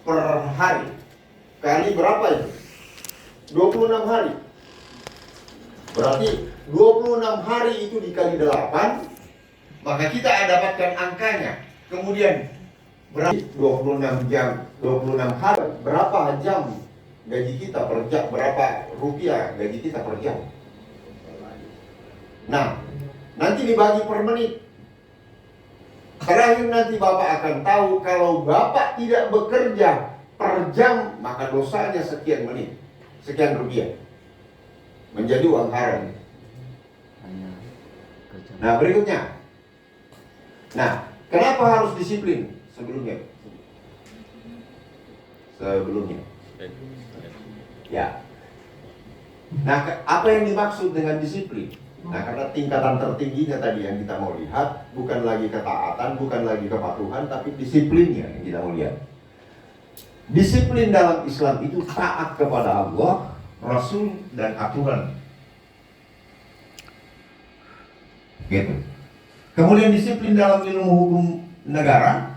per hari. Kali berapa itu? 26 hari. Berarti 26 hari itu dikali 8, maka kita dapatkan angkanya. Kemudian berarti 26 jam, 26 hari, berapa jam gaji kita per jam, berapa rupiah gaji kita per jam. Nah, nanti dibagi per menit. Terakhir nanti Bapak akan tahu kalau Bapak tidak bekerja per jam, maka dosanya sekian menit, sekian rupiah. Menjadi uang haram. Nah, berikutnya. Nah, kenapa harus disiplin sebelumnya? Ya. Nah, apa yang dimaksud dengan disiplin? Nah, karena tingkatan tertingginya tadi yang kita mau lihat bukan lagi ketaatan, bukan lagi kepatuhan, tapi disiplinnya yang kita mau lihat. Disiplin dalam Islam itu taat kepada Allah, Rasul, dan aturan. Gitu. Kemudian disiplin dalam ilmu hukum negara,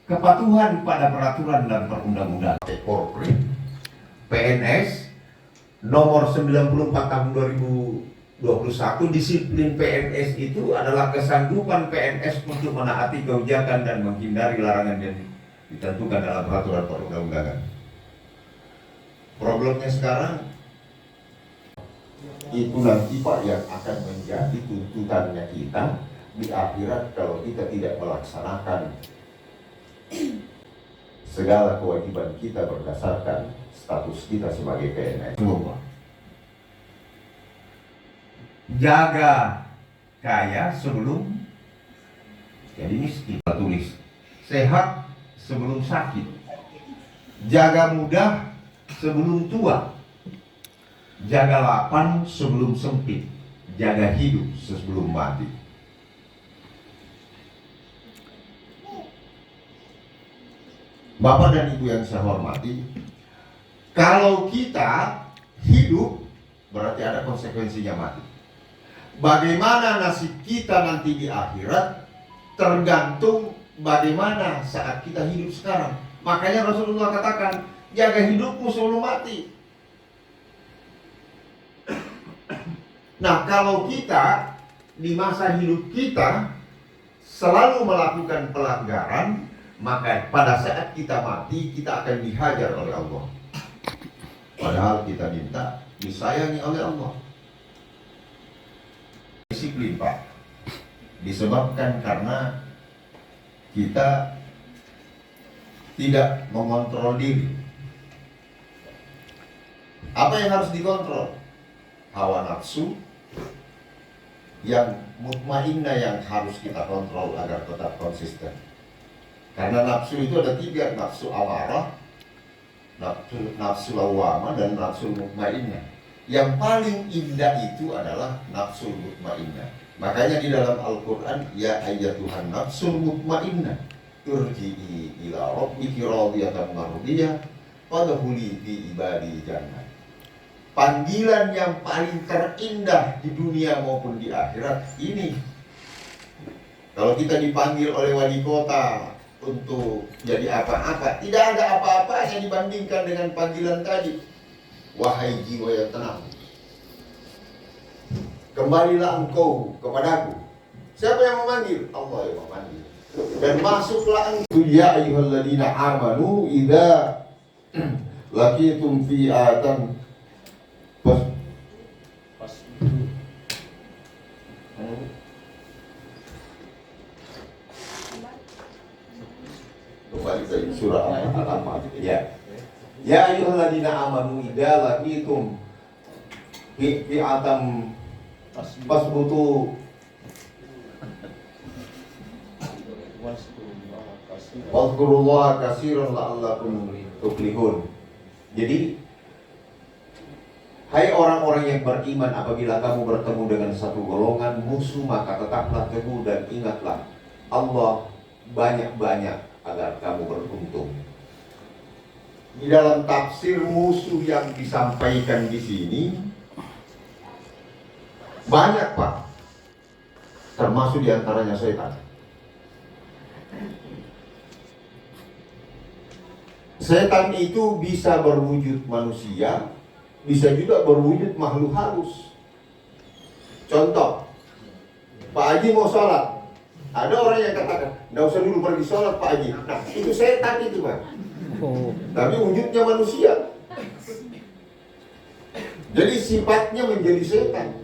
kepatuhan pada peraturan dan perundang-undangan. Korporat, PNS, nomor 94 tahun 2021, disiplin PNS itu adalah kesanggupan PNS untuk menaati kebijakan dan menghindari larangan yang ditentukan dalam peraturan perundang-undangan. Problemnya sekarang itu nanti Pak yang akan menjadi tuntutannya kita di akhirat kalau kita tidak melaksanakan segala kewajiban kita berdasarkan status kita sebagai PNS. Semua jaga kaya sebelum jadi miskin. Tulis sehat sebelum sakit, jaga muda sebelum tua, jaga lapang sebelum sempit, jaga hidup sebelum mati. Bapak dan Ibu yang saya hormati, kalau kita hidup berarti ada konsekuensinya mati. Bagaimana nasib kita nanti di akhirat tergantung bagaimana saat kita hidup sekarang. Makanya Rasulullah katakan, jaga hidupmu sebelum mati. Nah, kalau kita di masa hidup kita selalu melakukan pelanggaran, maka pada saat kita mati kita akan dihajar oleh Allah. Padahal kita minta disayangi oleh Allah. Disiplin Pak, disebabkan karena kita tidak mengontrol diri. Apa yang harus dikontrol? Hawa nafsu yang mutmainnah yang harus kita kontrol agar tetap konsisten. Karena nafsu itu ada 3, nafsu amarah, nafsu lawamah, dan nafsu mutmainnah. Yang paling indah itu adalah nafsu mutmainnah. Makanya di dalam Al-Quran, ya ayyatuhan nafsul mutmainnah, irji'i ila rabbiki radiyatan mardiyah, fadkhuli fi ibadi jannah. Panggilan yang paling terindah di dunia maupun di akhirat ini. Kalau kita dipanggil oleh wali kota untuk jadi apa-apa, tidak ada apa-apanya dibandingkan dengan panggilan tadi. Wahai jiwa yang tenang, kembalilah engkau kepadaku. Siapa yang memanggil? Allah yang memanggil. Dan masuklah engkau, ya ayyuhalladzina amanu idza laqitum fi'atan kembali ke surah Al-Anfal. Ya. Ya ayyuhalladzina amanu idza laqitum fi'atan fasbutu wazkurullaha katsiran la'allakum tuflihun. Jadi, hai orang-orang yang beriman, apabila kamu bertemu dengan satu golongan musuh, maka tetaplah teguh dan ingatlah Allah banyak-banyak agar kamu beruntung. Di dalam tafsir musuh yang disampaikan di sini banyak Pak, termasuk diantaranya setan. Setan itu bisa berwujud manusia, bisa juga berwujud makhluk halus. Contoh, Pak Haji mau sholat, ada orang yang katakan, nggak usah dulu pergi sholat Pak Haji. Nah, itu setan itu Pak. Tapi wujudnya manusia. Jadi sifatnya menjadi setan.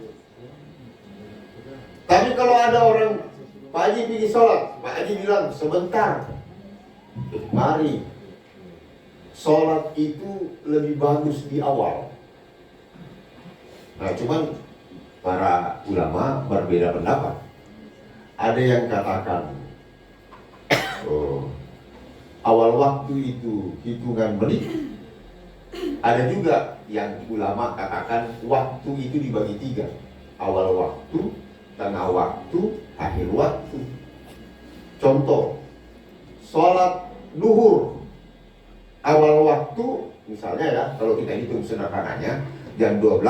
Tapi kalau ada orang, Pak Haji pergi sholat, Pak Haji bilang, sebentar, mari. Sholat itu lebih bagus di awal. Nah, cuman para ulama berbeda pendapat. Ada yang katakan awal waktu itu hitungan menit. Ada juga yang ulama katakan waktu itu dibagi 3. Awal waktu, tengah waktu, akhir waktu. Contoh, sholat duhur awal waktu, misalnya ya, kalau kita hitung sederhananya, jam 12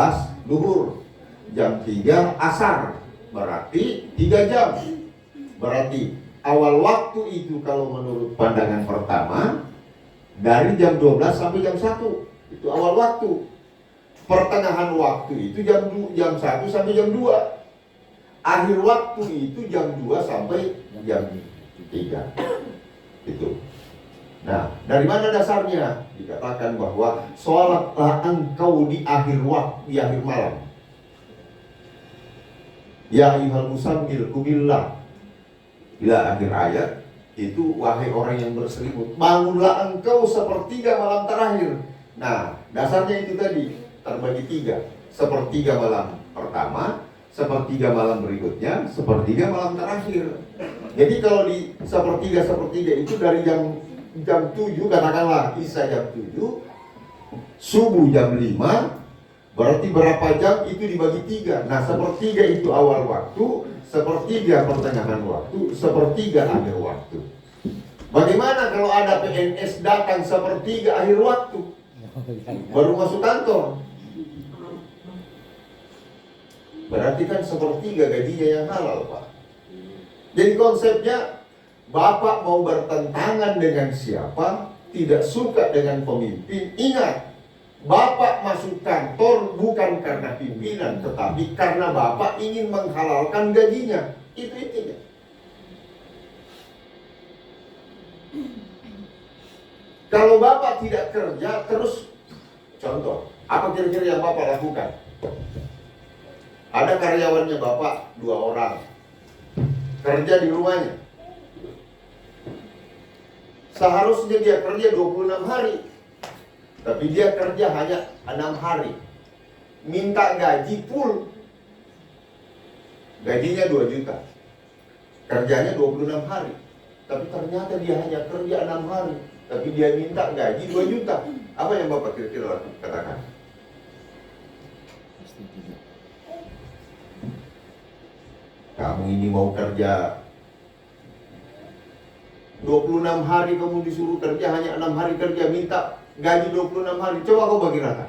duhur, jam 3 asar, berarti 3 jam. Berarti awal waktu itu kalau menurut pandangan pertama dari jam 12 sampai jam 1, itu awal waktu. Pertengahan waktu itu jam 1 sampai jam 2. Akhir waktu itu jam 2 sampai jam 3. Itu. Nah, dari mana dasarnya? Dikatakan bahwa sholatlah engkau di akhir waktu, di akhir malam. Ya ayyuhal muzammil qumillah. Bila akhir ayat itu, wahai orang yang berselimut, bangunlah engkau sepertiga malam terakhir. Nah, dasarnya itu tadi terbagi 3. Sepertiga malam pertama, sepertiga malam berikutnya, sepertiga malam terakhir. Jadi kalau di sepertiga itu dari jam 7, katakanlah Isya jam 7, subuh jam 5, berarti berapa jam itu dibagi 3. Nah, sepertiga itu awal waktu, sepertiga pertengahan waktu, sepertiga akhir waktu. Bagaimana kalau ada PNS datang sepertiga akhir waktu, baru masuk kantor? Berarti kan sepertiga gajinya yang halal, Pak. Jadi konsepnya, Bapak mau bertentangan dengan siapa, tidak suka dengan pemimpin, ingat, Bapak masuk kantor bukan karena pimpinan, tetapi karena Bapak ingin menghalalkan gajinya. Itu intinya. Kalau Bapak tidak kerja terus, contoh, apa kira-kira yang Bapak lakukan? Ada karyawannya Bapak 2 orang, kerja di rumahnya. Seharusnya dia kerja 26 hari, tapi dia kerja hanya 6 hari. Minta gaji full, gajinya 2 juta, kerjanya 26 hari, tapi ternyata dia hanya kerja 6 hari, tapi dia minta gaji 2 juta. Apa yang Bapak kira-kira katakan? Kamu ini mau kerja 26 hari, kamu disuruh kerja hanya 6 hari kerja, minta gaji 26 hari. Coba kau bagi rata.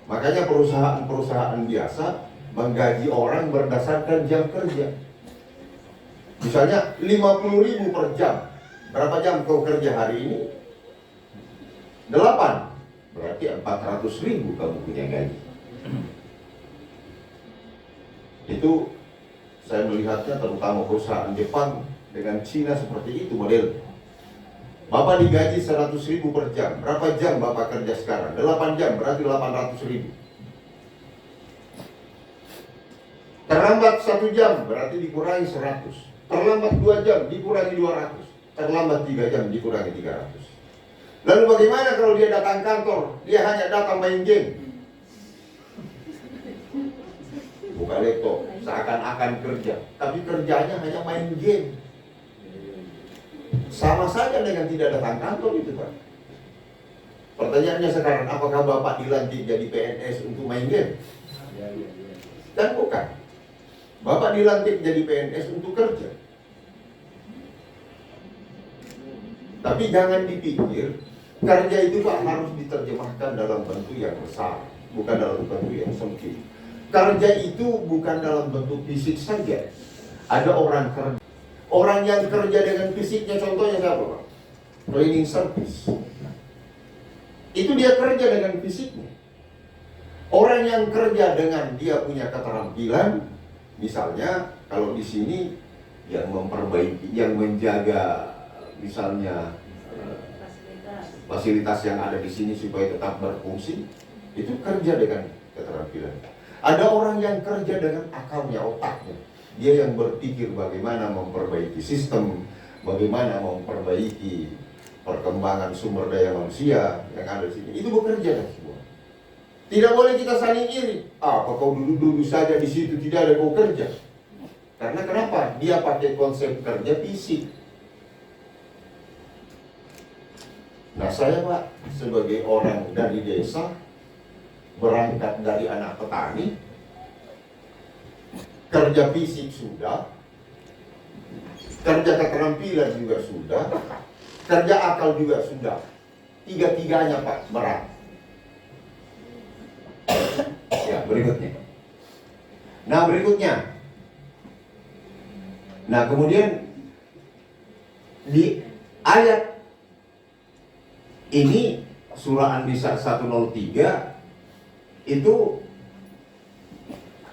Makanya perusahaan-perusahaan biasa menggaji orang berdasarkan jam kerja. Misalnya 50.000 per jam. Berapa jam kau kerja hari ini? 8. Berarti 400.000 kamu punya gaji. Itu saya melihatnya terutama perusahaan Jepang dengan Cina seperti itu model. Bapak digaji 100.000 per jam. Berapa jam Bapak kerja sekarang? 8 jam, berarti 800.000. Terlambat 1 jam, berarti dikurangi 100. Terlambat 2 jam, dikurangi 200. Terlambat 3 jam, dikurangi 300. Lalu bagaimana kalau dia datang kantor? Dia hanya datang main game, buka laptop, seakan-akan kerja, tapi kerjanya hanya main game. Sama saja dengan tidak datang kantor itu, Pak. Pertanyaannya sekarang, apakah Bapak dilantik jadi PNS untuk main game? Dan bukan. Bapak dilantik jadi PNS untuk kerja. Tapi jangan dipikir kerja itu, Pak, harus diterjemahkan dalam bentuk yang besar, bukan dalam bentuk yang sempit. Kerja itu bukan dalam bentuk fisik saja. Ada orang kerja. Orang yang kerja dengan fisiknya, contohnya siapa, Pak? Cleaning service. Itu dia kerja dengan fisiknya. Orang yang kerja dengan dia punya keterampilan, misalnya kalau di sini yang memperbaiki, yang menjaga misalnya fasilitas yang ada di sini supaya tetap berfungsi, itu kerja dengan keterampilan. Ada orang yang kerja dengan akalnya, otaknya. Dia yang berpikir bagaimana memperbaiki sistem, bagaimana memperbaiki perkembangan sumber daya manusia yang ada di sini. Itu bekerja kan semua. Tidak boleh kita saling iri. Apa kau duduk-duduk saja di situ, tidak ada kau kerja? Karena kenapa? Dia pakai konsep kerja fisik. Nah saya Pak, sebagai orang dari desa, berangkat dari anak petani, kerja fisik sudah, kerja keterampilan juga sudah, kerja akal juga sudah. Tiga-tiganya Pak berat. Ya, berikutnya. Nah, berikutnya. Nah, kemudian di ayat ini surah An-Nisa 103 itu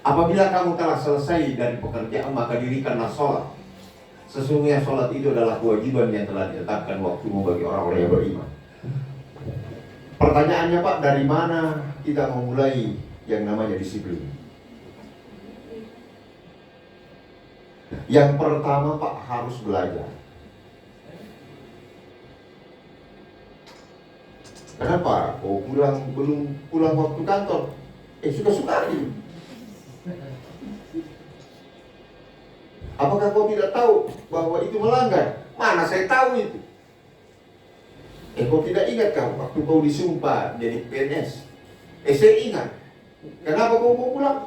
apabila kamu telah selesai dari pekerjaan maka dirikanlah sholat. Sesungguhnya sholat itu adalah kewajiban yang telah ditetapkan waktumu bagi orang-orang yang beriman. Pertanyaannya Pak, dari mana kita memulai yang namanya disiplin? Yang pertama Pak, harus belajar. Kenapa? Oh, belum pulang waktu kantor. Suka-suka aja. Apakah kau tidak tahu bahwa itu melanggar? Mana saya tahu itu. Kau tidak ingat kau waktu kau disumpah jadi PNS? Saya ingat. Kenapa kau mau pulang?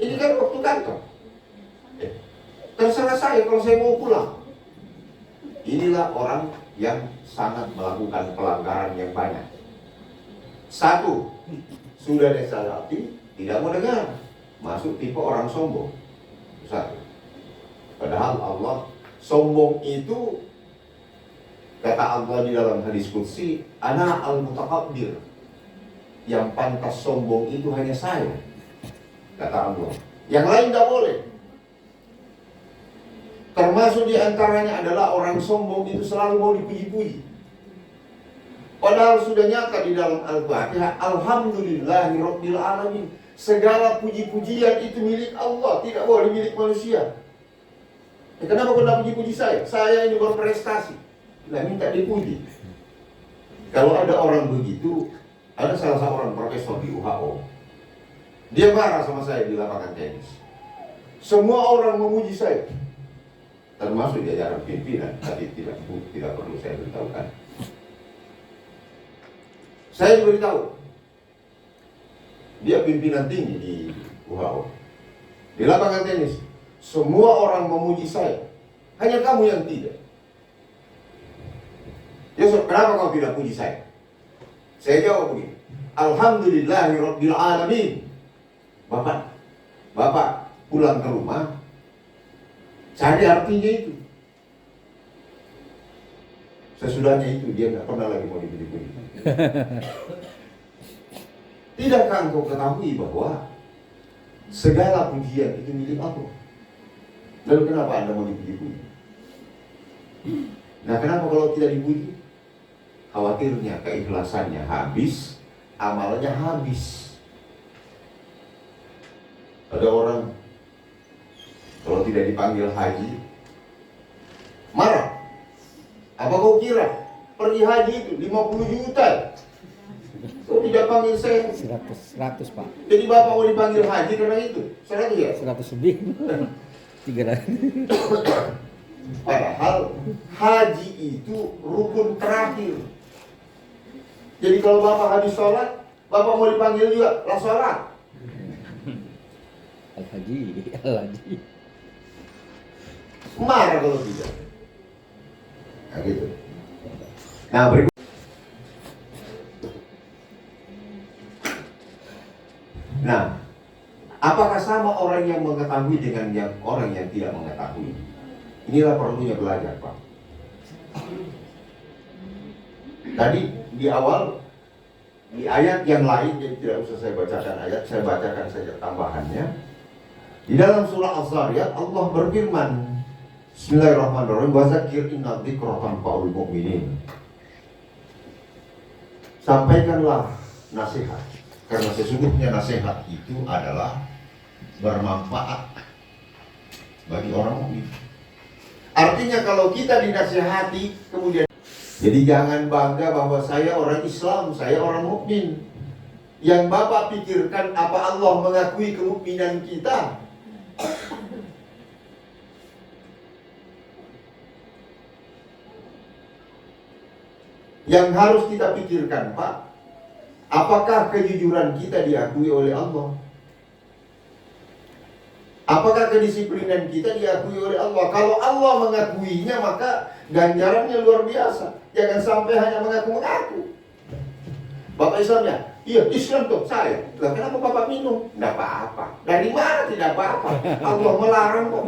Ini kan waktu kantor. Terserah saya kalau saya mau pulang. Inilah orang yang sangat melakukan pelanggaran yang banyak. Satu, sudah disalahi, tidak mau dengar. Masuk tipe orang sombong. Satu. Padahal Allah sombong itu, kata Allah di dalam hadis qudsi, ana al-mutakabbir. Yang pantas sombong itu hanya saya, kata Allah. Yang lain tidak boleh. Termasuk di antaranya adalah orang sombong itu selalu mau dipuji-puji. Padahal sudah nyata di dalam Al-Fatihah, Alhamdulillahirabbil alamin. Segala puji-pujian itu milik Allah, tidak boleh milik manusia. Kenapa kau tidak puji-puji saya? Saya ini berprestasi. Nah, minta dipuji. Kalau ada orang begitu, ada salah seorang profesor di UHO. Dia marah sama saya di lapangan tenis. Semua orang memuji saya, termasuk jajaran pimpinan. Tadi tidak perlu saya beritahukan. Saya diberitahu, dia pimpinan tinggi di UHO. Di lapangan tenis, semua orang memuji saya, hanya kamu yang tidak. Yusuf, kenapa kau tidak puji saya? Saya jawab begini, Alhamdulillahirabbil alamin. Bapak pulang ke rumah, cari artinya itu. Sesudahnya itu dia nggak pernah lagi mau dipuji-puji. Tidakkah engkau ketahui bahwa segala pujian itu milik Allah? Lalu kenapa Anda mau dipuji-puji? Nah, kenapa kalau tidak dipuji? Khawatirnya keikhlasannya habis, amalnya habis. Ada orang kalau tidak dipanggil haji marah. Apa kau kira pergi haji itu 50 juta? Kau tidak panggil saya? 100 Pak. Jadi Bapak mau dipanggil haji karena itu? 100 ya? 100 lebih. 300. Padahal haji itu rukun terakhir. Jadi kalau Bapak habis sholat, Bapak mau dipanggil juga, lah sholat. Al-Haji. Marah kalau tidak. Nah gitu. Nah berikut. Nah, apakah sama orang yang mengetahui dengan orang yang tidak mengetahui? Inilah perlunya belajar, Pak. Tadi di awal Di ayat yang lain, jadi tidak usah saya bacakan ayat, saya bacakan saja tambahannya. Di dalam surah Az-Zariyat Allah berfirman, Bismillahirrahmanirrahim, wa dzakir inna dzikra tanfa'ul mu'minin. Sampaikanlah nasihat, karena sesungguhnya nasihat itu adalah bermanfaat bagi orang mukmin. Artinya kalau kita dinasihati kemudian, jadi jangan bangga bahwa saya orang Islam, saya orang mukmin. Yang Bapak pikirkan apa Allah mengakui kemukminan kita? Yang harus kita pikirkan, Pak, apakah kejujuran kita diakui oleh Allah? Apakah kedisiplinan kita diakui oleh Allah? Kalau Allah mengakuinya, maka ganjarannya luar biasa. Jangan sampai hanya mengaku-mengaku. Bapak Islamnya, iya Islam tuh saya. Lah kenapa Bapak minum? Tidak apa-apa. Dari mana tidak apa-apa? Allah melarang kok.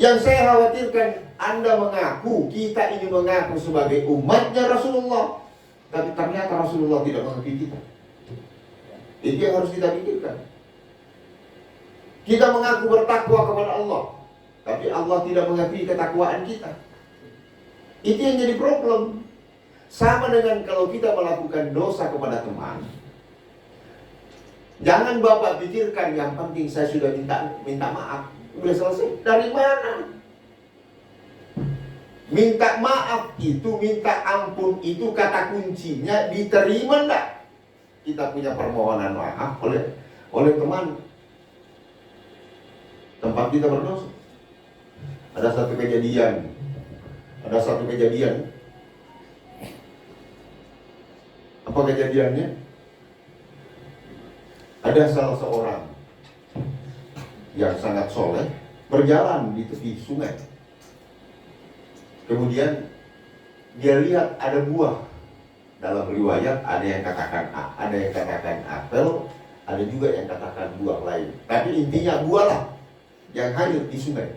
Yang saya khawatirkan, Anda mengaku, kita ini mengaku sebagai umatnya Rasulullah, tapi ternyata Rasulullah tidak mengakui kita. Itu yang harus kita pikirkan. Kita mengaku bertakwa kepada Allah, tapi Allah tidak mengakui ketakwaan kita. Itu yang jadi problem. Sama dengan kalau kita melakukan dosa kepada teman. Jangan Bapak pikirkan yang penting saya sudah minta maaf. Udah selesai. Dari mana? Minta maaf itu, minta ampun itu kata kuncinya diterima enggak? Kita punya permohonan maaf oleh teman tempat kita berdosa. Ada satu kejadian. Apa kejadiannya? Ada salah seorang yang sangat soleh berjalan di tepi sungai. Kemudian dia lihat ada buah. Dalam riwayat ada yang katakan apel, ada juga yang katakan buah lain. Tapi intinya buah lah yang hanyut di sungai.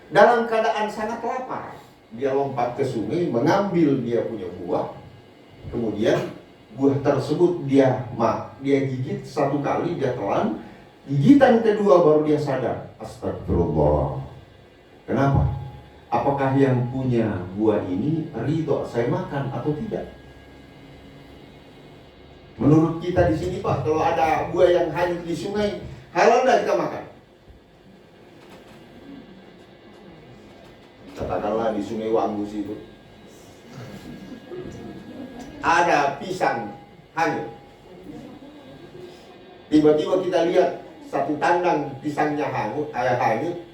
Dalam keadaan sangat lapar, dia lompat ke sungai, mengambil dia punya buah. Kemudian buah tersebut dia gigit satu kali, dia telan. Gigitan kedua baru dia sadar, astagfirullah. Kenapa? Apakah yang punya buah ini ridho saya makan atau tidak? Menurut kita di sini Pak, kalau ada buah yang hanyut di sungai, halal nggak kita makan? Katakanlah di Sungai Wanggus itu ada pisang hanyut. Tiba-tiba kita lihat satu tandang pisangnya hanyut,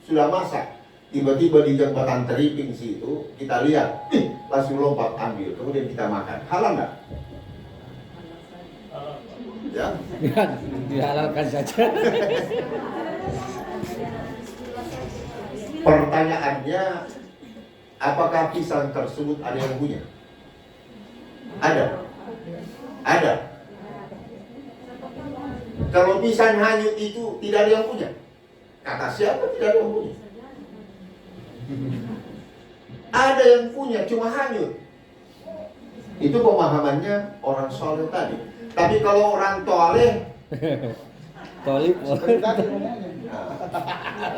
sudah masak. Tiba-tiba di jembatan Teriping situ kita lihat, langsung lompat ambil, kemudian kita makan. Halal nggak? Ya, dihalalkan saja. Pertanyaannya, apakah pisang tersebut ada yang punya? Ada. Kalau pisang hanyut itu tidak ada yang punya. Kata siapa tidak ada yang punya? Ada yang punya, cuma hanyut. Itu pemahamannya orang soleh tadi. Tapi kalau orang toleh,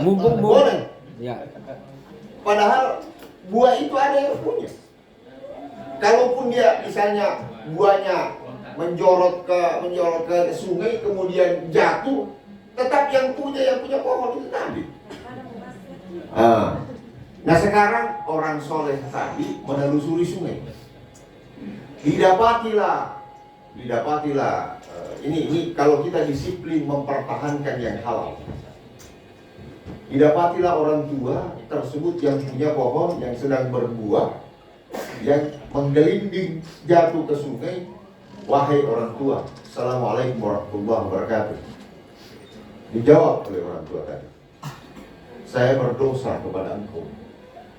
mumpung boleh. Ya. Padahal buah itu ada yang punya. Kalaupun dia misalnya buahnya menjorot ke sungai kemudian jatuh, tetap yang punya pohon itu tadi. Nah sekarang orang soleh tadi menelusuri sungai. Didapatilah ini kalau kita disiplin mempertahankan yang halal. Didapatilah orang tua tersebut yang punya pohon yang sedang berbuah, yang menggelinding jatuh ke sungai. Wahai orang tua, Assalamualaikum warahmatullahi wabarakatuh. Dijawab oleh orang tua tadi, saya berdosa kepada engkau.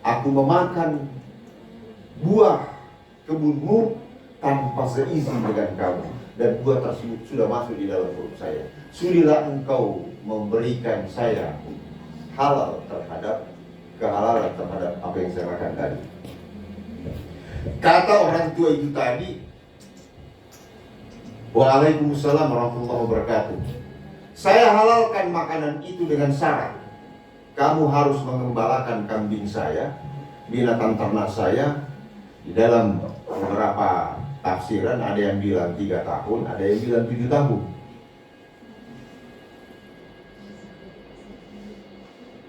Aku memakan buah kebunmu tanpa seizin dengan kamu, dan buah tersebut sudah masuk di dalam perut saya. Sudilah engkau memberikan saya kehalalan terhadap apa yang saya makan tadi. Kata orang tua itu tadi, Waalaikumsalam warahmatullahi wabarakatuh. Saya halalkan makanan itu dengan syarat kamu harus mengembalakan kambing saya, binatang ternak saya. Di dalam beberapa tafsiran ada yang bilang 3 tahun, ada yang bilang 7 tahun.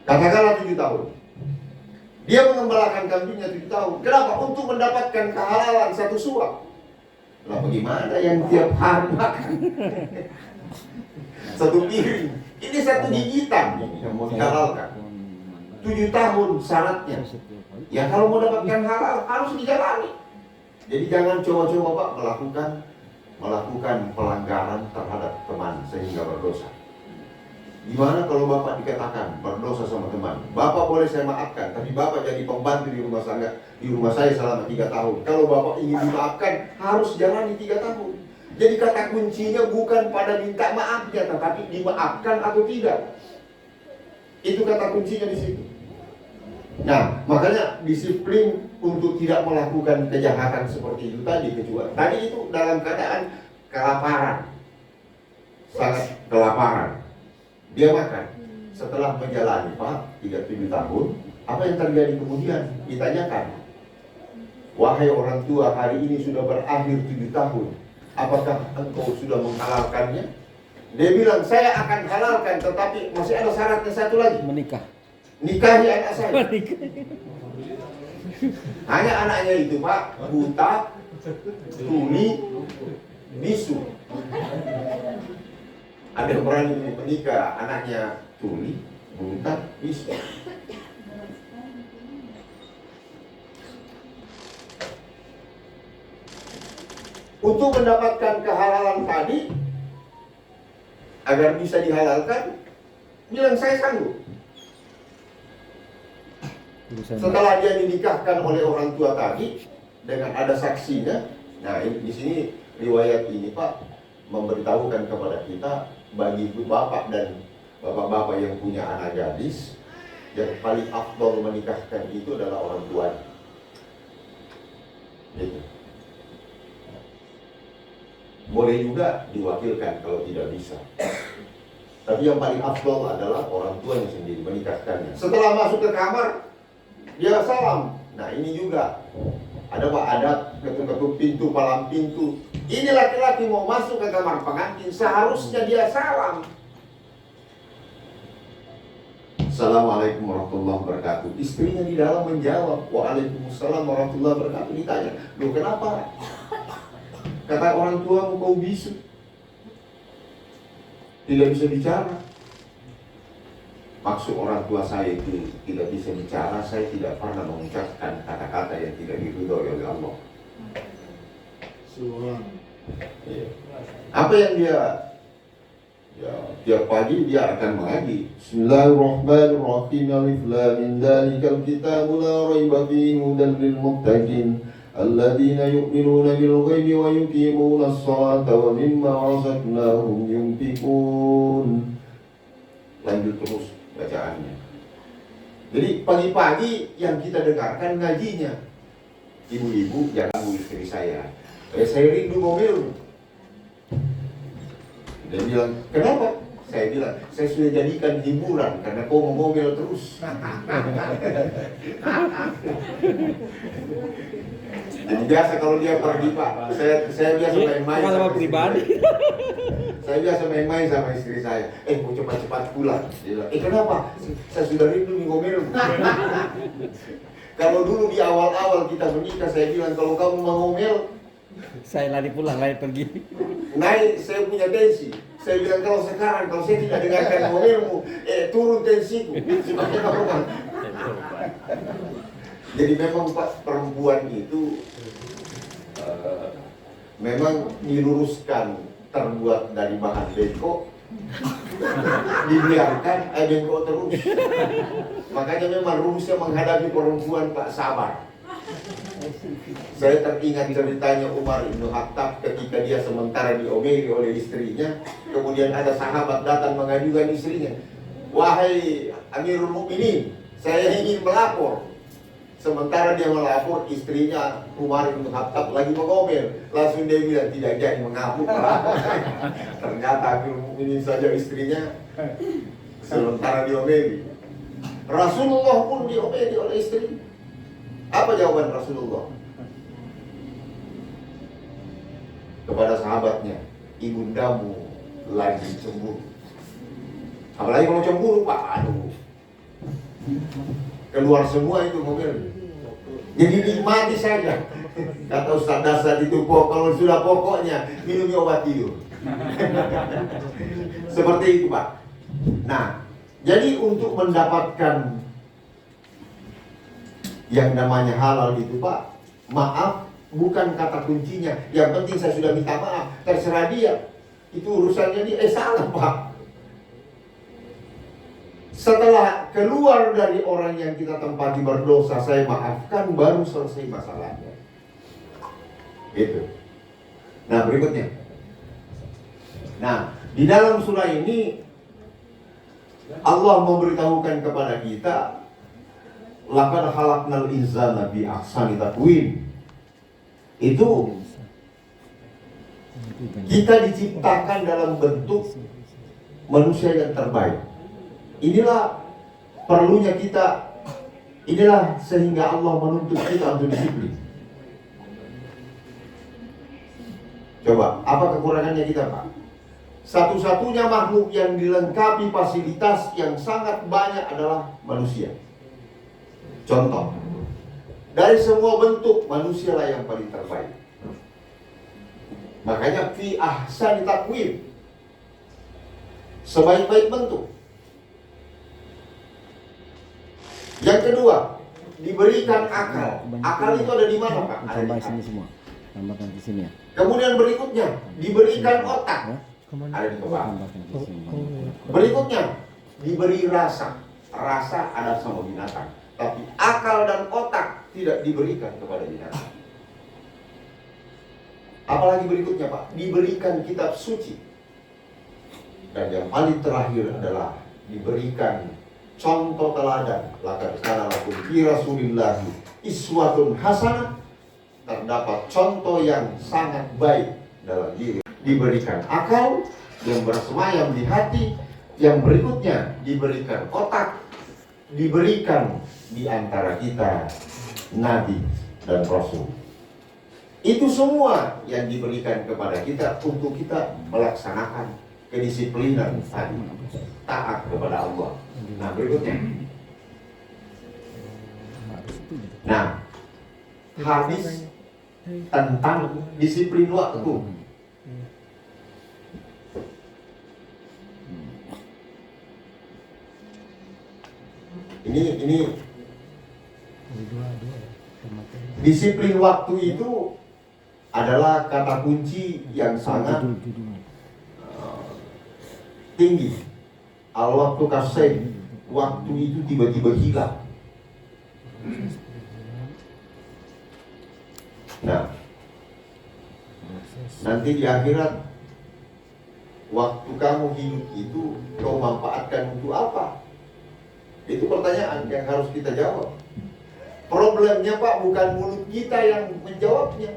Katakanlah 7 tahun. Dia mengembalakan kambingnya 7 tahun. Kenapa? Untuk mendapatkan kehalalan 1 suap. Lah bagaimana yang tiap hari makan 1 piring? Ini 1 gigitan ini yang mau dihalalkan. 7 tahun syaratnya. Ya kalau mau dapatkan halal harus dijalani. Jadi jangan coba-coba Pak melakukan pelanggaran terhadap teman sehingga berdosa. Gimana kalau Bapak dikatakan berdosa sama teman? Bapak boleh saya maafkan, tapi Bapak jadi pembantu di rumah saya selama 3 tahun. Kalau Bapak ingin dimaafkan, harus jalani 3 tahun. Jadi kata kuncinya bukan pada minta maafnya, tetapi dimaafkan atau tidak. Itu kata kuncinya di situ. Nah, makanya disiplin untuk tidak melakukan kejahatan seperti itu tadi, kecuali tadi itu dalam keadaan kelaparan, sangat kelaparan. Dia makan. Setelah menjalani Pak 37 tahun, apa yang terjadi kemudian? Ditanyakan, wahai orang tua, hari ini sudah berakhir 7 tahun, apakah engkau sudah menghalalkannya? Dia bilang, saya akan halalkan, tetapi masih ada syaratnya 1 lagi. Menikah. Nikahi anak saya. Menikah. Hanya anaknya itu Pak, buta, tuli, bisu. Ada orang yang menikah, anaknya tuli, buta, bisu. Untuk mendapatkan kehalalan tadi, agar bisa dihalalkan, bilang saya sanggup. Setelah dia dinikahkan oleh orang tua tadi dengan ada saksinya, nah di sini riwayat ini Pak memberitahukan kepada kita, bagi bapak dan bapak-bapak yang punya anak gadis, yang paling afdol menikahkan itu adalah orang tua. Gitu. Boleh juga diwakilkan kalau tidak bisa. Tapi yang paling afdol adalah orang tuanya sendiri menikahkannya. Setelah masuk ke kamar, dia salam. Nah ini juga ada Pak adat, ketuk-ketuk pintu, palang pintu. Ini laki-laki mau masuk ke kamar pengantin, seharusnya dia salam. Assalamualaikum warahmatullahi wabarakatuh. Istrinya di dalam menjawab, Waalaikumsalam warahmatullahi wabarakatuh. Ditanya, loh kenapa? Kata orang tua, kau bisu, tidak bisa bicara. Maksud orang tua saya itu tidak bisa bicara, saya tidak pernah mengucapkan kata-kata yang tidak diridhoi oleh Allah. Ya. Apa yang dia tiap pagi dia akan mengaji. Bismillahirrahmanirrahim. Alif lam mim dzalikal kitabu la raiba fihi hudan lil muttaqin alladzina yu'minuna bil ghaibi wa yuqimuna as-salata wa mimma razaqnahum yunfiqun. Lanjut terus bacaannya. Jadi pagi-pagi yang kita dengarkan ngajinya. Ibu-ibu jangan ganggu istri saya. Saya rindu mobil. Dia bilang, kenapa? Saya bilang, saya sudah jadikan hiburan karena kau mau ngomel terus. Jadi biasa kalau dia pergi Pak, saya biasa main-main. Pengalaman pribadi. Saya biasa main-main sama istri saya. Mau cepat-cepat pulang. Dia bilang, kenapa? Saya sudah rindu ngomel. Kalau dulu di awal-awal kita menikah, saya bilang kalau kamu mau ngomel, Saya lari pulang, lari pergi. naik saya punya tensi. Saya bilang kalau sekarang kalau saya tidak dengarkan ngomelmu, turun tensiku. Supaya normal. Jadi memang Pak, perempuan itu memang diluruskan terbuat dari bahan bengkok, dibiarkan bengkok terus. Makanya memang rumusnya menghadapi perempuan Pak, sabar. Saya teringat ceritanya Umar bin Khattab ketika dia sementara diomeli oleh istrinya, kemudian ada sahabat datang mengajukan istrinya, wahai Amirul Mukminin, saya ingin melapor. Sementara dia melapor istrinya kemarin menghatap lagi mengomel. Langsung dia bilang tidak jadi mengamuk. Ternyata ini saja istrinya sementara diomeli. Rasulullah pun diomeli oleh istri. Apa jawaban Rasulullah kepada sahabatnya? Ibundamu lagi cemburu. Apalagi kalau cemburu, Pak, aduh, keluar semua itu mobil. Jadi nikmati saja. Kata Ustaz Dasar itu, kalau sudah pokoknya minum obat tidur. Seperti itu, Pak. Nah, jadi untuk mendapatkan yang namanya halal itu, Pak, maaf bukan kata kuncinya. Yang penting saya sudah minta maaf, terserah dia. Itu urusannya dia. Salah, Pak. Setelah keluar dari orang yang kita tempati berdosa, saya maafkan, baru selesai masalahnya. Itu. Nah, berikutnya. Nah, di dalam surah ini Allah memberitahukan kepada kita, laqad khalaqnal insana bi ahsani taqwim. Itu kita diciptakan dalam bentuk manusia yang terbaik. Inilah perlunya kita, inilah sehingga Allah menuntut kita untuk disiplin. Coba, apa kekurangannya kita, Pak? Satu-satunya makhluk yang dilengkapi fasilitas yang sangat banyak adalah manusia. Contoh, dari semua bentuk, manusialah yang paling terbaik. Makanya fi ahsani taqwim, sebaik-baik bentuk. Yang kedua, diberikan akal. Akal itu ada di mana, Pak? Ada di sini semua. Tambahkan di sini ya. Kemudian berikutnya, diberikan otak. Ada di kepala. Berikutnya, diberi rasa. Rasa ada sama binatang. Tapi akal dan otak tidak diberikan kepada binatang. Apalagi berikutnya, Pak, diberikan kitab suci. Dan yang paling terakhir adalah diberikan contoh teladan. Laqad kana lakum fi Rasulillahi iswatun hasanah. Terdapat contoh yang sangat baik dalam diri. Diberikan akal yang bersemayam di hati. Yang berikutnya diberikan otak. Diberikan di antara kita Nabi dan Rasul. Itu semua yang diberikan kepada kita untuk kita melaksanakan kedisiplinan tadi, taat kepada Allah. Nah, berikutnya. Nah, hadis tentang disiplin waktu. Ini disiplin waktu itu adalah kata kunci yang sangat tinggi. Al-waktu kasih, waktu itu tiba-tiba hilang. Nah, nanti di akhirat, waktu kamu hidup itu kau manfaatkan untuk apa? Itu pertanyaan yang harus kita jawab. Problemnya, Pak, bukan mulut kita yang menjawabnya.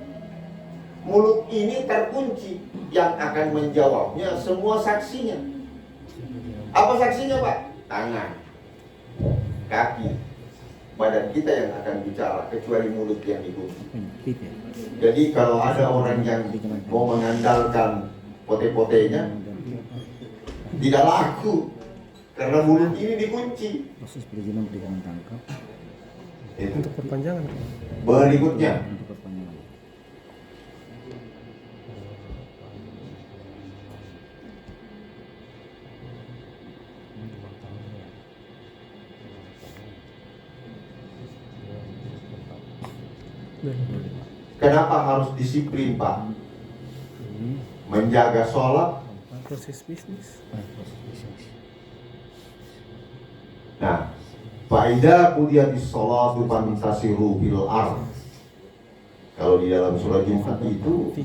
Mulut ini terkunci. Yang akan menjawabnya semua saksinya. Apa saksinya, Pak? Tangan, kaki, badan kita yang akan bicara, kecuali mulut yang dikunci. Jadi kalau ada orang yang mau mengandalkan pote-potenya, tidak laku. Karena mulut ini dikunci. Proses perizinan perikanan tangkap. Untuk perpanjangan. Berikutnya, Untuk perpanjangan. kenapa harus disiplin, Pak? Menjaga sholat. Proses bisnis. Nah, faida qudiyatis sholatu fantasiru fil ardh. Kalau di dalam surah Jumat itu,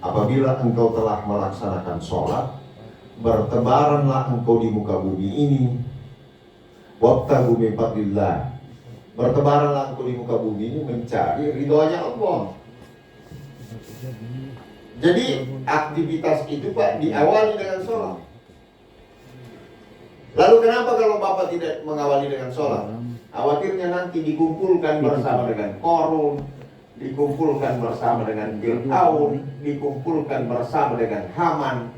apabila engkau telah melaksanakan sholat, bertebaranlah engkau di muka bumi ini, wabtaghu min fadlillah, Bertebaranlah engkau di muka bumi ini mencari ridhonya Allah. Jadi aktivitas itu Pak diawali dengan sholat. Lalu kenapa kalau Bapak tidak mengawali dengan sholat? Khawatirnya nanti dikumpulkan bersama dengan Korun, dikumpulkan bersama dengan Fir'aun, dikumpulkan bersama dengan Haman,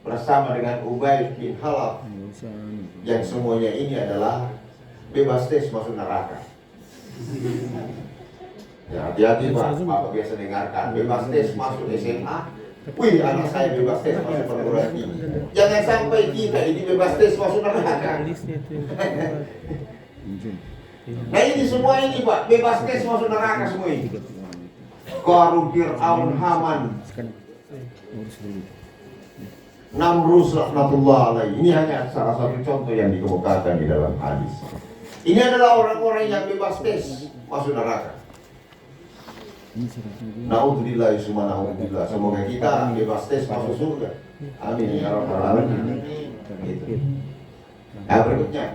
bersama dengan Ubay bin Khalaf, yang semuanya ini adalah bebas tes masuk neraka. Ya, hati-hati Pak, Bapak biasa dengarkan bebas tes masuk SMA. Wih, anak saya bebas tes masuk perguruan tinggi. Jangan sampai kita ini bebas tes masuk neraka. Nah ini semua ini Pak, bebas tes masuk neraka semua ini. Qarun, Fir'aun, Haman, Namrus laknatullah alaihi. Ini hanya salah satu contoh yang dikemukakan di dalam hadis. Ini adalah orang-orang yang bebas tes masuk neraka. Na'udzubillah, summa na'udzubillah. Semoga kita bebas tes masuk surga. Amin ya rabbal alamin. Gitu. Nah, berikutnya.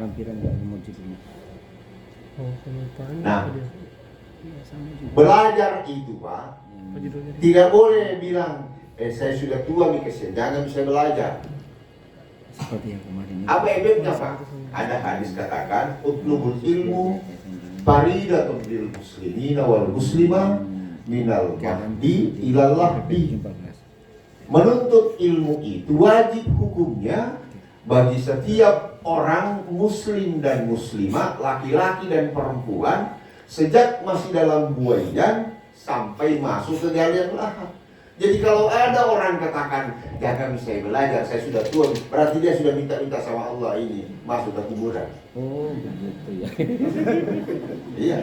Nah, belajar itu Pak tidak boleh bilang saya sudah tua nih jangan bisa belajar. Seperti yang kemarin. Apa efeknya Pak? Ada hadis katakan utlubul ilmu faridatun lil muslimina wal muslimah minal mahdi ilal lahdi. Menuntut ilmu itu wajib hukumnya bagi setiap orang muslim dan muslimah, laki-laki dan perempuan, sejak masih dalam buayan sampai masuk ke galian lahat. Jadi kalau ada orang katakan jangan bisa belajar, saya sudah tua, berarti dia sudah minta-minta sama Allah ini masuk ke kuburan. Oh begitu ya. Iya.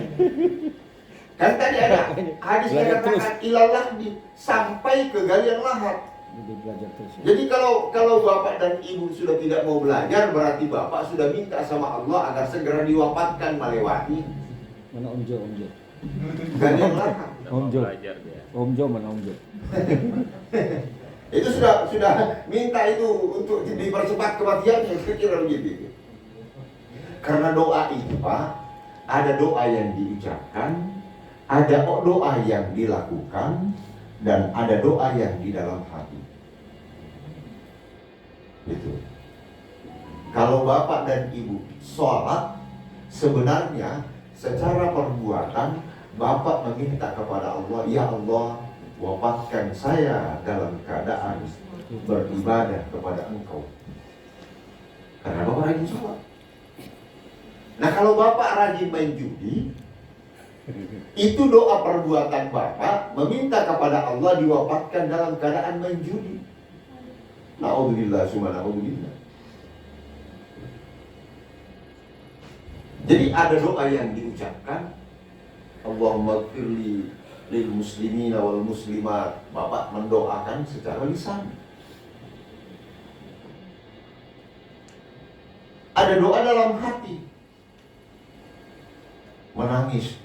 Kan tadi ada hadis yang katakan ilallah sampai ke galian lahat. Jadi kalau bapak dan ibu sudah tidak mau belajar, berarti bapak sudah minta sama Allah agar segera diwafatkan melewati. Mana Om Jo? Galian lahat. Om Jo mana Om Jo? Itu sudah minta itu untuk dipercepat kematiannya, kira-kira begitu. Karena doa itu Pak, ada doa yang diucapkan, ada doa yang dilakukan, dan ada doa yang di dalam hati. Itu. Kalau bapak dan ibu sholat, sebenarnya secara perbuatan bapak meminta kepada Allah, ya Allah, wafatkan saya dalam keadaan beribadah kepada Engkau. Karena bapak rajin sholat. Nah kalau bapak rajin main judi, itu doa perbuatan bapak meminta kepada Allah diwafatkan dalam keadaan main judi. Na'udzubillah, summa na'udzubillah. Jadi ada doa yang diucapkan, Allahumma gfirli lil muslimina wal muslimat. Bapak mendoakan secara lisan. Ada doa dalam hati, menangis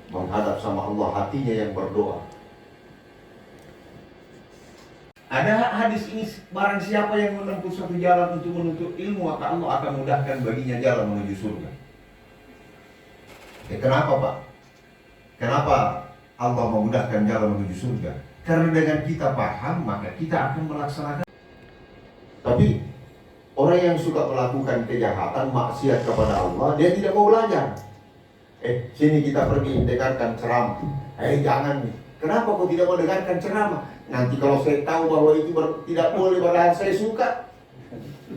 menghadap sama Allah, hatinya yang berdoa. Ada hadis ini, barang siapa yang menempuh satu jalan untuk menuntut ilmu, maka Allah akan mudahkan baginya jalan menuju surga. Kenapa Pak? Kenapa Allah memudahkan jalan menuju surga? Karena dengan kita paham, maka kita akan melaksanakan. Tapi orang yang suka melakukan kejahatan, maksiat kepada Allah, dia tidak mau belajar. Sini kita pergi dengarkan ceramah. Jangan nih. Kenapa kau tidak mau dengarkan ceramah? Nanti kalau saya tahu bahwa itu tidak boleh, padahal saya suka,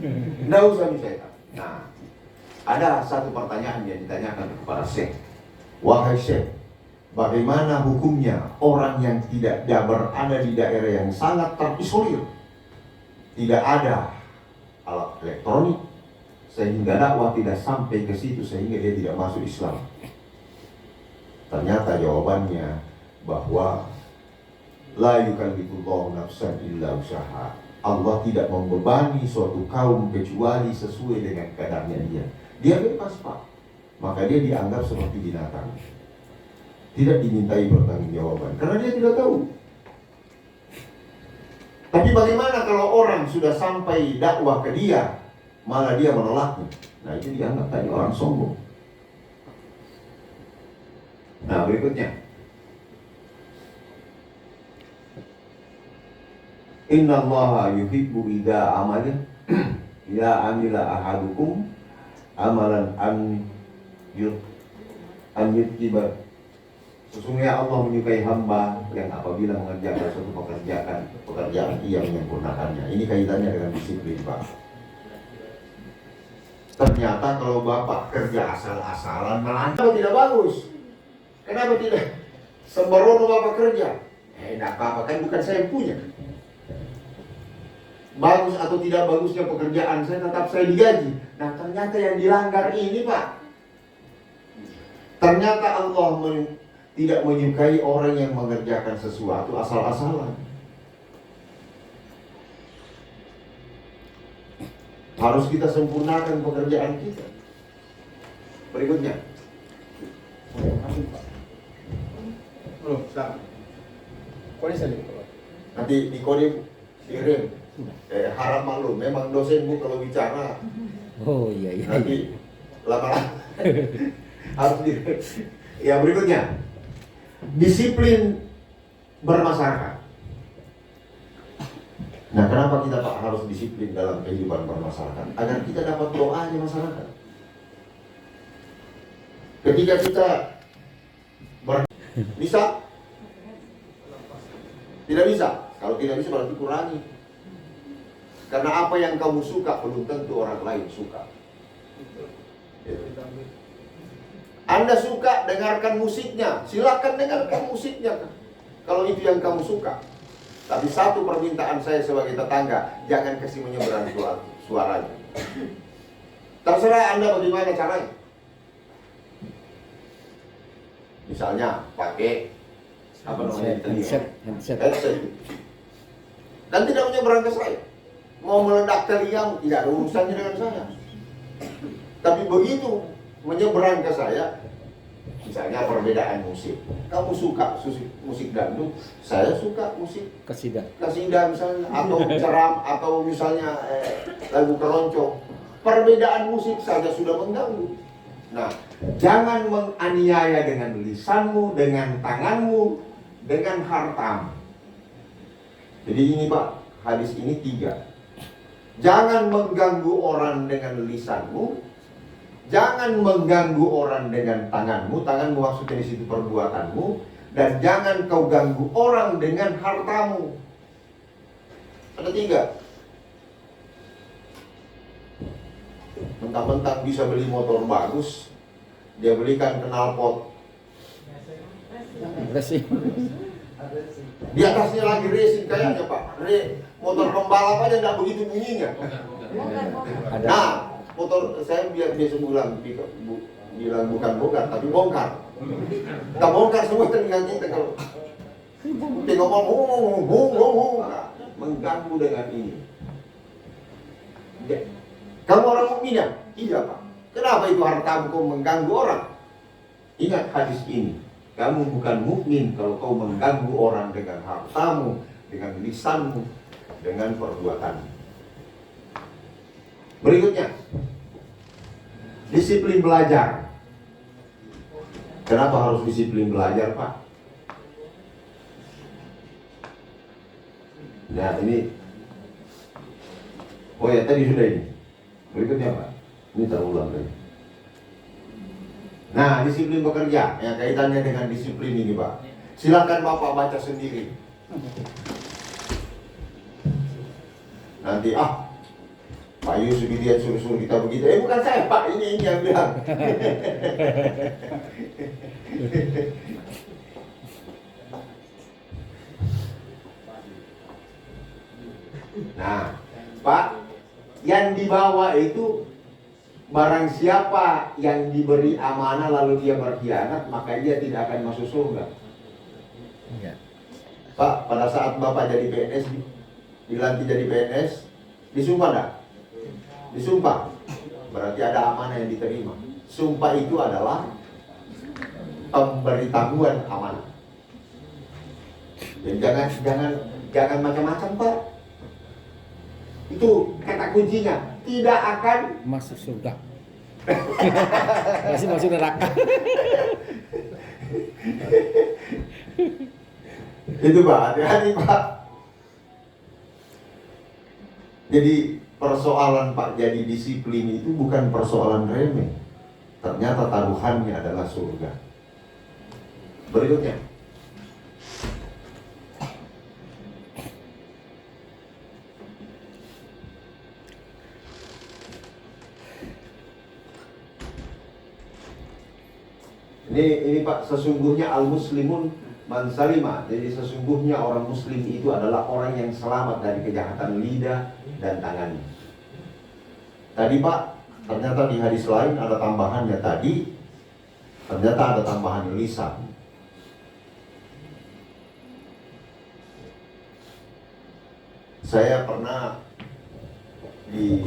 tidak usah saya tahu. Nah, ada satu pertanyaan yang ditanyakan kepada Syekh. Wahai Syekh, bagaimana hukumnya orang yang tidak berada di daerah yang sangat terisolir, tidak ada alat elektronik, sehingga dakwah tidak sampai ke situ, sehingga dia tidak masuk Islam? Ternyata jawabannya bahwa la yukallifullahu nafsan illa usaha. Allah tidak membebani suatu kaum kecuali sesuai dengan kadarnya dia. Dia bebas Pak, maka dia dianggap seperti binatang, tidak dimintai pertanggungjawaban karena dia tidak tahu. Tapi bagaimana kalau orang sudah sampai dakwah ke dia, malah dia menolaknya? Nah itu dianggap tadi orang sombong. Nah, berikutnya. Inna Allaha yuhibbu idza amila ahadukum amalan an yuttiba. Sesungguhnya Allah menyukai hamba yang apabila mengerjakan suatu pekerjaan ia menyempurnakannya. Ini kaitannya dengan disiplin, Pak. Ternyata kalau Bapak kerja asal-asalan malah tidak bagus. Kenapa tidak? Sembrono Bapak kerja. Enggak apa-apa, kan bukan saya yang punya. Bagus atau tidak bagusnya pekerjaan saya, tetap saya digaji. Nah, ternyata yang dilanggar ini, Pak. Ternyata Allah tidak menyukai orang yang mengerjakan sesuatu asal-asalan. Harus kita sempurnakan pekerjaan kita. Berikutnya. Belum, sudah. Kode saja. Nanti di kode kirim. Harap maklum, memang dosenmu kalau bicara Oh iya. nanti lama-lama harus di. Ya, berikutnya. Disiplin bermasyarakat. Nah, kenapa kita Pak harus disiplin dalam kehidupan bermasyarakat? Agar kita dapat doanya masyarakat. Ketika kita bisa? Tidak bisa. Kalau tidak bisa berarti kurangi. Karena apa yang kamu suka belum tentu orang lain suka. Anda suka dengarkan musiknya, silakan dengarkan musiknya kalau itu yang kamu suka. Tapi satu permintaan saya sebagai tetangga, jangan kasih menyeberang suaranya. Terserah Anda bagaimana caranya. Misalnya pakai apa namanya headset. Dan tidak menyeberang ke saya. Mau meledak telingamu tidak ada urusannya dengan saya. Tapi begitu menyeberang ke saya, misalnya perbedaan musik. Kamu suka musik dangdut, saya suka musik Kasidah misalnya, atau ceram, atau misalnya lagu keroncong. Perbedaan musik saja sudah mengganggu. Nah, jangan menganiaya dengan lisanmu, dengan tanganmu, dengan hartamu. Jadi ini Pak, hadis ini 3. Jangan mengganggu orang dengan lisanmu, jangan mengganggu orang dengan tanganmu. Tanganmu maksudnya di situ perbuatanmu. Dan jangan kau ganggu orang dengan hartamu. Ada 3. Mentang-mentang bisa beli motor bagus, dia belikan knalpot. Racing. Di atasnya lagi racing kayaknya Pak. Motor pembalap aja tidak begitu bunyinya. Ada. Nah, motor saya biasa bilang bukan bongkar tapi bongkar. Kita bongkar semua telinga kita kalau ngomong mengganggu dengan ini. Kamu orang mukmin ya? Iya Pak. Kenapa itu hartamu kau mengganggu orang? Ingat hadis ini. Kamu bukan mukmin kalau kau mengganggu orang dengan hartamu, dengan lisanmu, dengan perbuatanmu. Berikutnya, disiplin belajar. Kenapa harus disiplin belajar, Pak? Nah, ini. Oh ya, tadi sudah ini. Berikutnya, Pak. Ini terulang lagi. Nah, disiplin bekerja, yang kaitannya dengan disiplin ini, Pak. Silakan Bapak baca sendiri. Nanti, Pak Yusuf dia suruh-suruh kita begitu. Bukan saya, Pak. Ini yang bilang. Nah, Pak, yang dibawa itu barang siapa yang diberi amanah lalu dia berkhianat, maka dia tidak akan masuk surga. Iya. Pak, pada saat Bapak jadi PNS, dilantik jadi PNS, disumpah enggak? Disumpah. Berarti ada amanah yang diterima. Sumpah itu adalah pemberitahuan amanah. Dan jangan macam-macam, Pak. Itu kata kuncinya, tidak akan Masuk surga. Masih masuk neraka. Itu Pak, hati-hati Pak. Jadi persoalan Pak jadi disiplin itu bukan persoalan remeh. Ternyata taruhannya adalah surga. Berikutnya. Ini Pak, sesungguhnya al-muslimun man salima. Jadi sesungguhnya orang muslim itu adalah orang yang selamat dari kejahatan lidah dan tangannya. Tadi Pak, ternyata di hadis lain ada tambahannya tadi. Ternyata ada tambahan lisan. Saya pernah di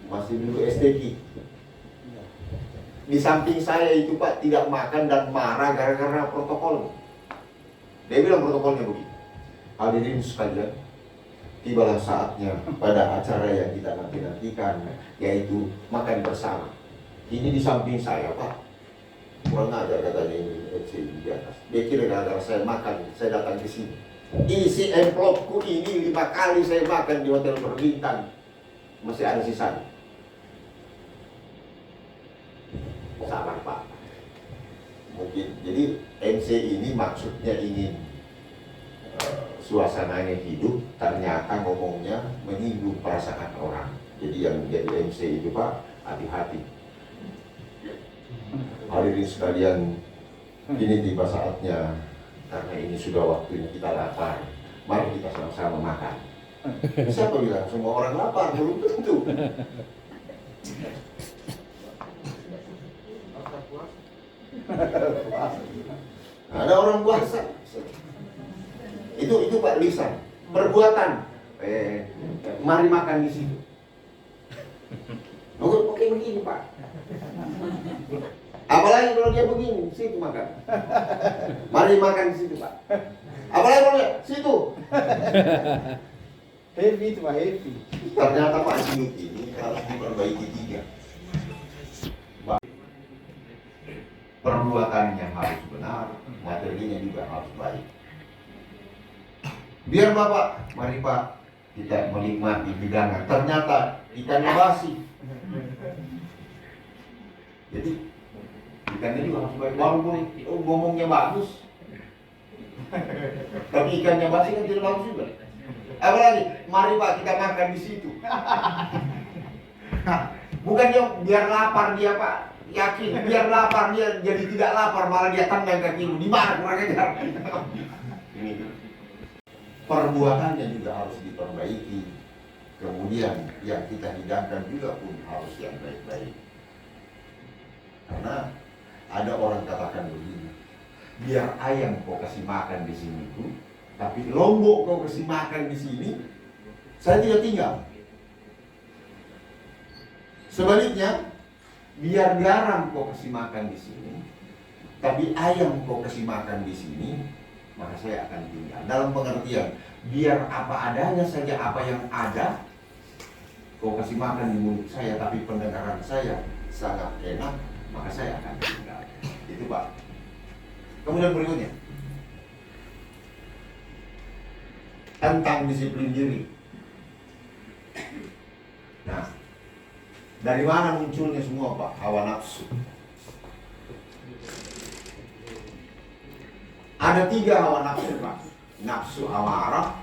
masih dulu STQ. Di samping saya itu Pak tidak makan dan marah gara-gara protokol. Dia bilang protokolnya begini. Hadirin sekalian, tibalah saatnya pada acara yang kita nanti-nantikan, yaitu makan bersama. Ini di samping saya Pak. Kurang aja katanya ini di atas. Dia kira gara-gara saya makan, saya datang ke sini. Isi envelopku ini 5 kali saya makan di hotel berbintang. Masih ada sisa. Sabar Pak. Mungkin jadi MC ini maksudnya ingin suasananya hidup, ternyata ngomongnya menyinggung perasaan orang. Jadi yang jadi MC itu Pak, hati-hati. Hadirin sekalian, ini tiba saatnya karena ini sudah waktunya kita lapar. Mari kita sama-sama makan. Siapa bilang semua orang lapar? Belum tentu. Ada orang puasa. Itu Pak lisan. Perbuatan. Mari makan di situ. Oke begini Pak. Apalagi kalau dia begini, situ makan. Mari makan di situ Pak. Apalagi kalau dia situ. Heavy itu Pak, heavy. Ternyata Pak hidup ini harus diperbaiki 3. Perbuatannya harus benar, materinya juga harus baik. Biar Bapak, mari Pak, kita menikmati hidangan. Ternyata ikannya basi. Jadi ikannya juga harus baik. Walaupun ngomongnya bagus, tapi ikannya basi kan tidak bagus juga. Apalagi, mari Pak kita makan di situ. Bukannya biar lapar dia Pak. Yakin, biar lapar dia jadi tidak lapar, malah dia tendang kakimu. Di mana kurang ajar? Ini perbuatannya juga harus diperbaiki. Kemudian yang kita hidangkan juga pun harus yang baik-baik. Karena ada orang katakan begini, biar ayam kau kasih makan di sini tuh, tapi lombok kau kasih makan di sini, saya tidak tinggal. Sebaliknya, biar garam kau kasih makan di sini, tapi ayam kau kasih makan di sini, maka saya akan tinggal. Dalam pengertian, biar apa adanya saja apa yang ada, kau kasih makan di mulut saya, tapi pendengaran saya sangat enak, maka saya akan tinggal. Itu Pak. Kemudian berikutnya, tentang disiplin diri. Nah, dari mana munculnya semua Pak? Hawa nafsu. Ada 3 hawa nafsu Pak. Nafsu amarah,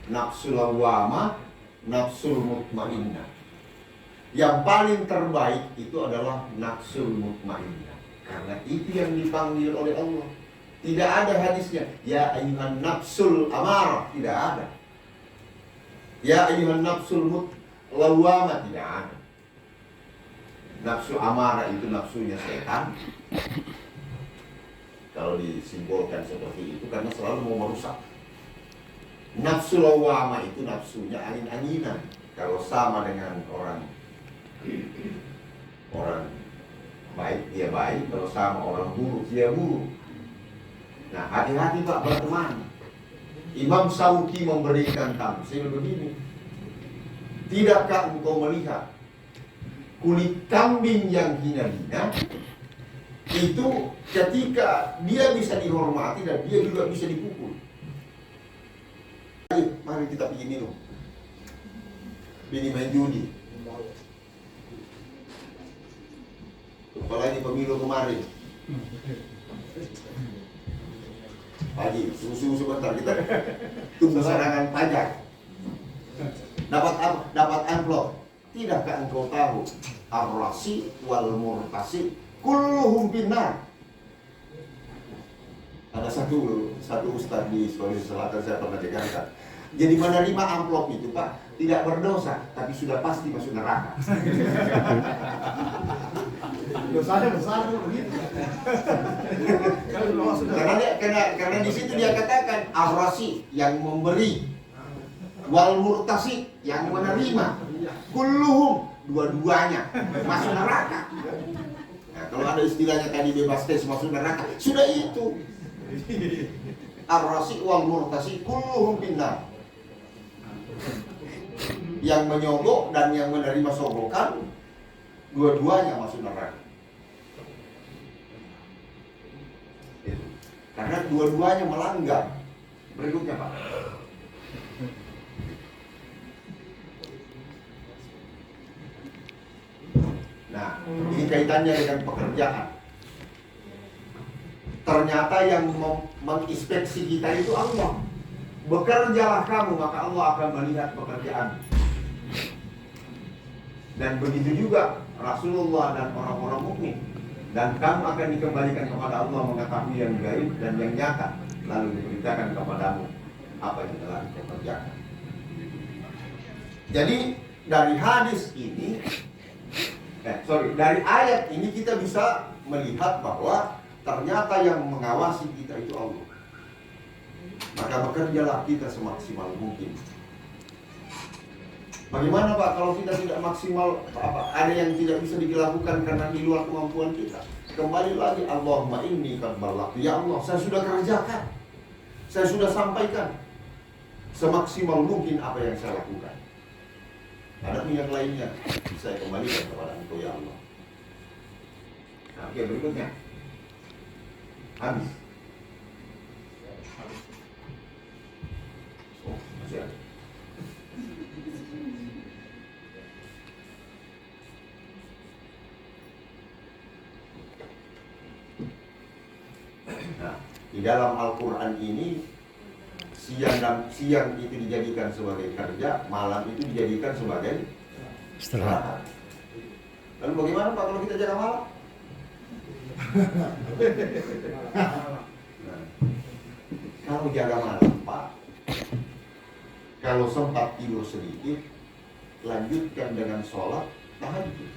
nafsu lawwamah, nafsu mutmainnah. Yang paling terbaik itu adalah nafsu mutmainnah. Karena itu yang dipanggil oleh Allah. Tidak ada hadisnya, ya ayyuhan nafsul amarah, tidak ada. Ya ayyuhan nafsul lawwamah, tidak ada. Nafsu amarah itu nafsunya setan. Kalau disimbolkan seperti itu karena selalu mau merusak. Nafsu lawwamah itu nafsunya angin-anginan. Kalau sama dengan orang baik dia baik, kalau sama orang buruk dia buruk. Nah, hati-hati Pak berteman. Imam Syauqi memberikan tamsil begini. Tidakkah engkau melihat kulit kambing yang hina-hina itu ketika dia bisa dihormati dan dia juga bisa dipukul. Ayo, mari kita pergi minum. Bini main judi. Apalagi pemilu kemarin. Pagi, susu sebentar kita tunggu serangan pajak. Dapat amplop. Tidakkah engkau tahu ar-rasi wal murtasi kulluhum finnar? Ada satu ustaz di Sulawesi Selatan saya pernah dengarkan. Jadi menerima amplop itu Pak tidak berdosa, tapi sudah pasti masuk neraka. Dosanya besar begitu. Karena di situ dia katakan ar-rasi yang memberi, wal murtasi yang menerima, kulluhum dua-duanya masuk neraka. Nah, kalau ada istilahnya tadi bebas tes masuk neraka, sudah itu. Ar-rasi wal murtasi kulluhum finnar. Yang menyogok dan yang menerima sogokan, dua-duanya masuk neraka. Itu. Karena dua-duanya melanggar. Berikutnya Pak. Nah, ini kaitannya dengan pekerjaan. Ternyata yang menginspeksi kita itu Allah. Bekerjalah kamu, maka Allah akan melihat pekerjaan. Dan begitu juga Rasulullah dan orang-orang mukmin. Dan kamu akan dikembalikan kepada Allah mengetahui yang gaib dan yang nyata. Lalu diberitakan kepadamu apa yang telah kita kerjakan. Jadi dari hadis ini, dari ayat ini kita bisa melihat bahwa ternyata yang mengawasi kita itu Allah. Maka bekerjalah kita semaksimal mungkin. Bagaimana Pak kalau kita tidak maksimal, ada yang tidak bisa dilakukan karena di luar kemampuan kita? Kembali lagi, Allahumma inni qad ballagtu. Ya Allah, saya sudah kerjakan, saya sudah sampaikan semaksimal mungkin apa yang saya lakukan. Ada yang lainnya, saya kembalikan kepada Engkau ya Allah. Nah, oke, berikutnya. Habis. Oh, masih ada. Nah, di dalam Al-Quran ini siang itu dijadikan sebagai kerja, malam itu dijadikan sebagai istirahat. Lalu bagaimana Pak kalau kita jaga malam? Nah, kalau jaga malam Pak, kalau sempat tidur sedikit, lanjutkan dengan sholat tahajud.